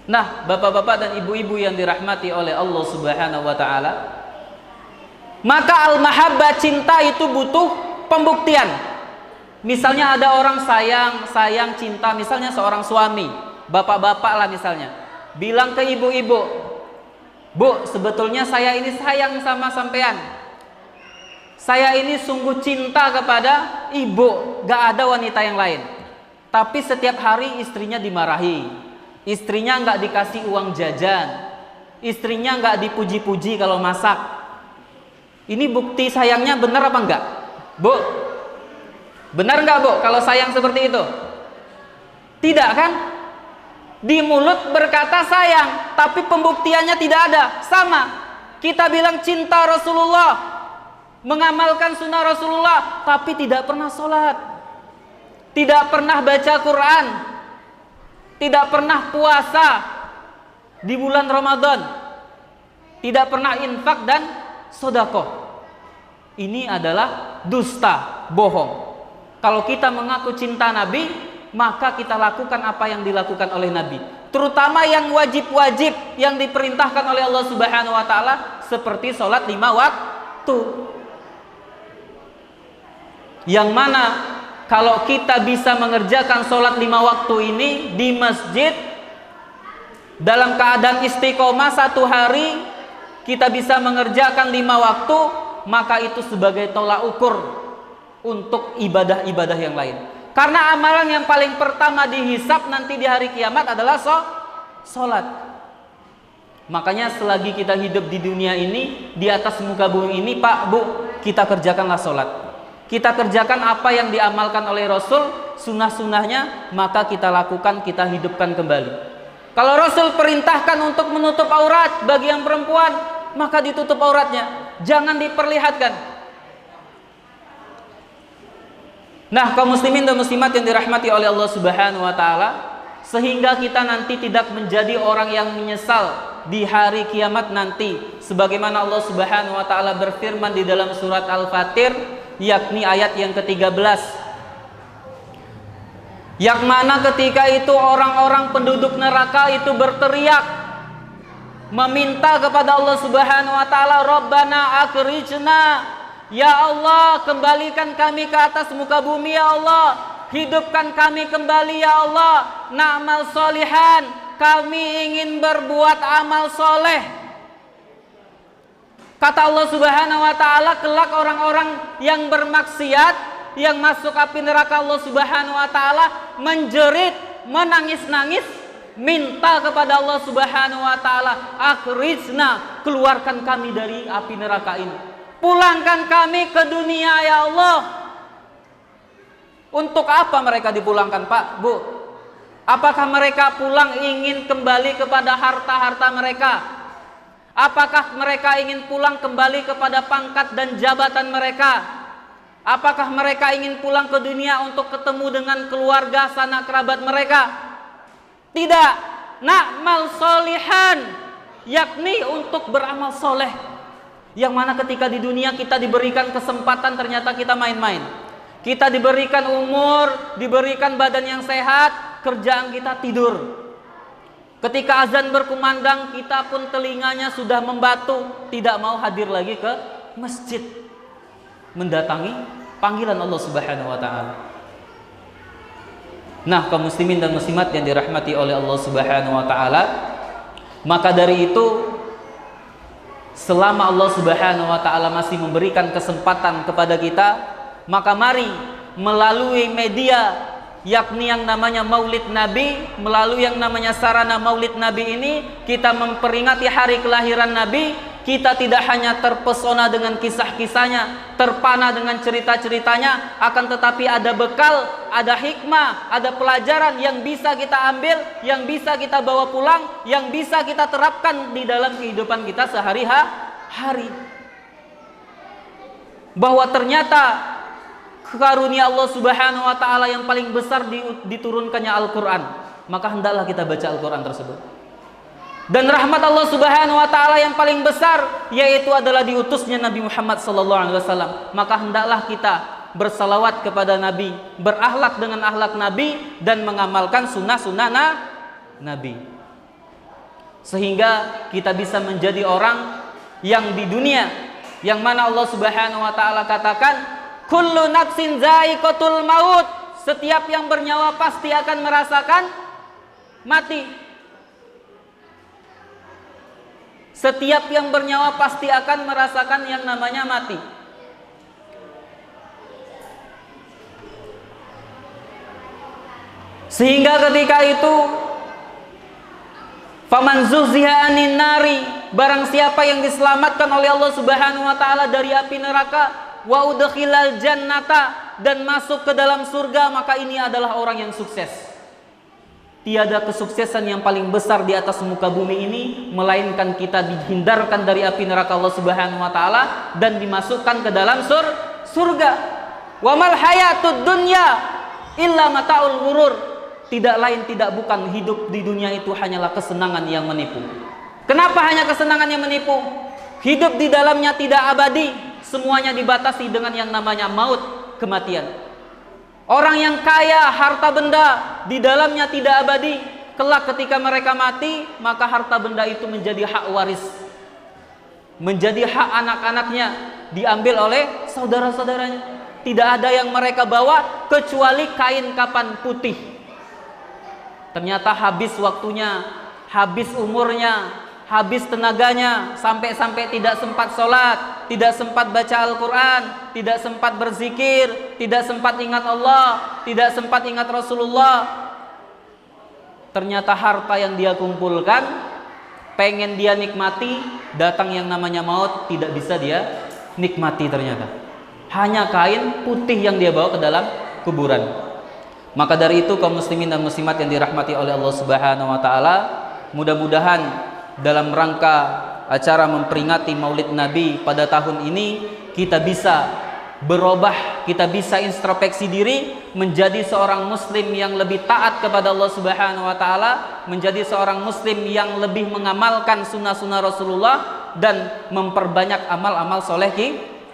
Nah, bapak-bapak dan ibu-ibu yang dirahmati oleh Allah Subhanahu wa ta'ala, maka al-mahabbah, cinta itu butuh pembuktian. Misalnya ada orang sayang cinta, misalnya seorang suami, bapak-bapak lah misalnya, bilang ke ibu-ibu, "Bu, sebetulnya saya ini sayang sama sampean. Saya ini sungguh cinta kepada ibu, gak ada wanita yang lain." Tapi setiap hari istrinya dimarahi, istrinya gak dikasih uang jajan, istrinya gak dipuji-puji kalau masak. Ini bukti sayangnya benar apa enggak? Bu, benar enggak Bu kalau sayang seperti itu? Tidak kan? Di mulut berkata sayang, tapi pembuktiannya tidak ada. Sama, kita bilang cinta Rasulullah, mengamalkan sunnah Rasulullah, tapi tidak pernah sholat, tidak pernah baca Quran, tidak pernah puasa di bulan Ramadan, tidak pernah infak dan sedekah. Ini adalah dusta, bohong. Kalau kita mengaku cinta Nabi, maka kita lakukan apa yang dilakukan oleh Nabi, terutama yang wajib-wajib yang diperintahkan oleh Allah Subhanahu wa taala, seperti sholat 5 waktu. Yang mana kalau kita bisa mengerjakan sholat 5 waktu ini di masjid dalam keadaan istiqomah 1 hari, kita bisa mengerjakan 5 waktu, maka itu sebagai tolak ukur untuk ibadah-ibadah yang lain. Karena amalan yang paling pertama dihisab nanti di hari kiamat adalah sholat. Makanya selagi kita hidup di dunia ini, di atas muka bumi ini, Pak, Bu, kita kerjakanlah sholat. Kita kerjakan apa yang diamalkan oleh Rasul, sunnah-sunnahnya, maka kita lakukan, kita hidupkan kembali. Kalau Rasul perintahkan untuk menutup aurat bagi yang perempuan, maka ditutup auratnya, jangan diperlihatkan. Nah, kaum muslimin dan muslimat yang dirahmati oleh Allah Subhanahu wa taala, sehingga kita nanti tidak menjadi orang yang menyesal di hari kiamat nanti, sebagaimana Allah Subhanahu wa taala berfirman di dalam surat Al-Fatir, yakni ayat yang ke-13, yang mana ketika itu orang-orang penduduk neraka itu berteriak meminta kepada Allah Subhanahu wa taala, "Rabbana akhrijna," ya Allah, kembalikan kami ke atas muka bumi ya Allah, hidupkan kami kembali ya Allah, na'mal solihan, kami ingin berbuat amal soleh. Kata Allah Subhanahu wa taala, kelak orang-orang yang bermaksiat, yang masuk api neraka, Allah Subhanahu wa taala menjerit, menangis-nangis, minta kepada Allah Subhanahu wa taala, "Akhrijna," keluarkan kami dari api neraka ini. Pulangkan kami ke dunia ya Allah. Untuk apa mereka dipulangkan, Pak, Bu? Apakah mereka pulang ingin kembali kepada harta-harta mereka? Apakah mereka ingin pulang kembali kepada pangkat dan jabatan mereka? Apakah mereka ingin pulang ke dunia untuk ketemu dengan keluarga, sanak kerabat mereka? Tidak. Na'mal solihan, yakni untuk beramal soleh. Yang mana ketika di dunia kita diberikan kesempatan, ternyata kita main-main. Kita diberikan umur, diberikan badan yang sehat, kerjaan kita tidur. Ketika azan berkumandang, kita pun telinganya sudah membatu, tidak mau hadir lagi ke masjid, mendatangi panggilan Allah Subhanahu wa taala. Nah, kaum muslimin dan muslimat yang dirahmati oleh Allah Subhanahu wa taala, maka dari itu selama Allah Subhanahu wa taala masih memberikan kesempatan kepada kita, maka mari melalui media, yakni yang namanya Maulid Nabi, melalui yang namanya sarana Maulid Nabi ini, kita memperingati hari kelahiran Nabi, kita tidak hanya terpesona dengan kisah-kisahnya, terpana dengan cerita-ceritanya, akan tetapi ada bekal, ada hikmah, ada pelajaran yang bisa kita ambil, yang bisa kita bawa pulang, yang bisa kita terapkan di dalam kehidupan kita sehari-hari. Bahwa ternyata karunia Allah Subhanahu wa taala yang paling besar diturunkannya Al-Qur'an, maka hendaklah kita baca Al-Qur'an tersebut. Dan rahmat Allah Subhanahu wa taala yang paling besar yaitu adalah diutusnya Nabi Muhammad sallallahu alaihi wasallam. Maka hendaklah kita bersalawat kepada Nabi, berakhlak dengan akhlak Nabi, dan mengamalkan sunnah-sunnah Nabi. Sehingga kita bisa menjadi orang yang di dunia yang mana Allah Subhanahu wa taala katakan, kullu nafsin za'iqatul maut. Setiap yang bernyawa pasti akan merasakan mati. Setiap yang bernyawa pasti akan merasakan yang namanya mati. Sehingga ketika itu, faman zuhziha anin nari, barang siapa yang diselamatkan oleh Allah Subhanahu wa taala dari api neraka, wa udkhilal jannata, dan masuk ke dalam surga, maka ini adalah orang yang sukses. Tiada kesuksesan yang paling besar di atas muka bumi ini melainkan kita dihindarkan dari api neraka Allah Subhanahu wa taala dan dimasukkan ke dalam surga. Wa mal hayatud dunya illa mataul ghurur. Tidak lain tidak bukan hidup di dunia itu hanyalah kesenangan yang menipu. Kenapa hanya kesenangan yang menipu? Hidup di dalamnya tidak abadi, semuanya dibatasi dengan yang namanya maut, kematian. Orang yang kaya harta benda di dalamnya tidak abadi. Kelak ketika mereka mati, maka harta benda itu menjadi hak waris, menjadi hak anak-anaknya, diambil oleh saudara-saudaranya. Tidak ada yang mereka bawa kecuali kain kapan putih. Ternyata habis waktunya, habis umurnya, habis tenaganya, sampai-sampai tidak sempat sholat, tidak sempat baca Al-Quran, tidak sempat berzikir, tidak sempat ingat Allah, tidak sempat ingat Rasulullah. Ternyata harta yang dia kumpulkan, pengen dia nikmati, datang yang namanya maut, tidak bisa dia nikmati ternyata. Hanya kain putih yang dia bawa ke dalam kuburan. Maka dari itu kaum muslimin dan muslimat yang dirahmati oleh Allah Subhanahu wa taala, mudah-mudahan dalam rangka acara memperingati Maulid Nabi pada tahun ini kita bisa berubah, kita bisa introspeksi diri menjadi seorang muslim yang lebih taat kepada Allah Subhanahu wa taala, menjadi seorang muslim yang lebih mengamalkan sunnah-sunnah Rasulullah dan memperbanyak amal-amal soleh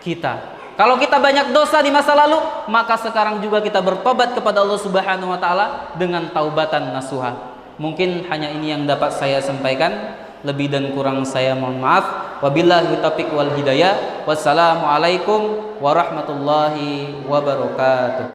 kita. Kalau kita banyak dosa di masa lalu, maka sekarang juga kita bertobat kepada Allah Subhanahu wa taala dengan taubatan nasuha. Mungkin hanya ini yang dapat saya sampaikan. Lebih dan kurang saya mohon maaf. Wabillahi taufiq wal hidayah. Wassalamualaikum warahmatullahi wabarakatuh.